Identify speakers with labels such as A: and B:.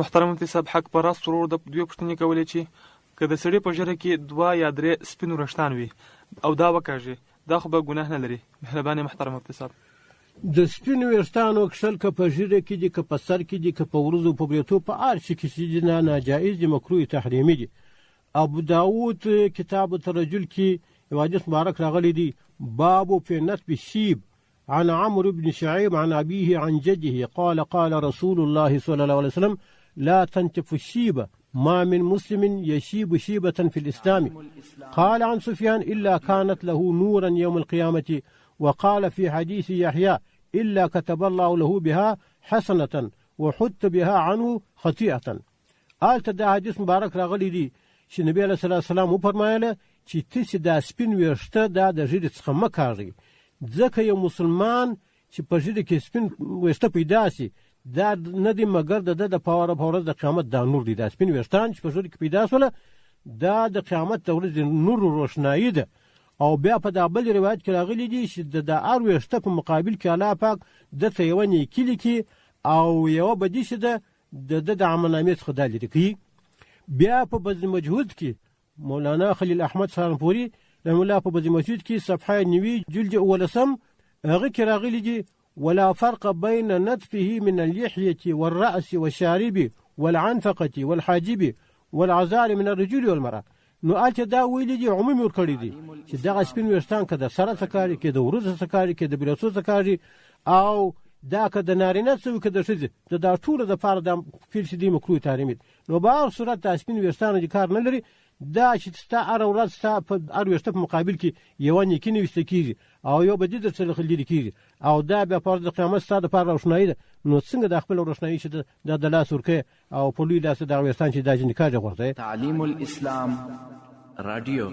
A: محترم مفتي صاحب، حق پرست ورور د دوی پوښتنې کولې چې که د سړي په ژیره کې 2 یا 3 سپین وریښتان وي او دا وکاږي، دا خو به ګناه نه لري؟ مهرباني محترم مفتي صاحب.
B: د سپینو ویښتانو کښل که په ژیره کې دي، که په سر کې دي، که په ورځو په بریتو، په هر شي کې چې دي ناجایز دي، مکروه تحریمي دي. ابو داود کتاب الترجل کې یو حدیث مبارک راغلی دی، باب فی نتب الشیب عن عمرو بن شعيب عن أبيه عن جده قال قال رسول الله صلى الله عليه وسلم لا تنتف الشيبة ما من مسلم يشيب شيبة في الإسلام. قال عن سفيان إلا كانت له نورا يوم القيامة. وقال في حديث يحيى إلا كتب الله له بها حسنة وحط بها عنه خطيئة. آلته دا حدیث مبارک راغلی دی چې نبی علیه الصلاة والسلام وفرمایله چې تاسې دا سپین ویښته دا د ژیرې څخه مه کاږئ، ځکه یو مسلمان چې په ژیرې کې سپین ویښته پیدا سي دا نه دی مګر د ده د په ورځ د قیامت دا نور دی. دا سپین ویښتان چې په ژیرې کې پیدا سوله دا د قیامت د ورځې نور روښنایي ده. او بیا په دا بل روایت کې راغلی دی چې د هر ویښته په مقابل کې الله پاک درته یوه نیکي لیکي او یوه بدي چې ده د ده د عملنامې څخه دا لرې کوي. بیا په بذل مجهود کې مولانا خلیل احمد سهارنپوري رحمه الله په بذل مجهود کې صفحه 9 جلد 18 هغه کې راغلی دی ولا فرق بين نتفه من اللحية والرأس والشارب والعنفقة والحاجب والعذار من الرجل والمرأة. نو آلته دا ویلی دی عمومي ورکړی دی چې دغه سپین ویښتان که د سره څه کاري، که د وروځو څه کاري، که د بریتو څه کاري، او دا که د نارینه څه وي که د ښځې، د دا ټولو دپاره دا فعل چې دی مکروه تحریمي دی. نو په هغه صورت دا سپین ویښتانو دې کار نه لري، دا چې ستا هره ورځ ستا په هر ویښته په مقابل کې یوه نیکي نویسته کېږي او یو بدي درڅخه لرې کېږي او دا بیا په ورځ د قیامت ستا دپاره روښنایي ده. نو څنګه دا خپله روښنایي چې دا د لاس ورکوې او په لوی لاس دغه ویښتان چې دا ځینې کاږي غورځوې.
C: تعلیم الاسلام رادیو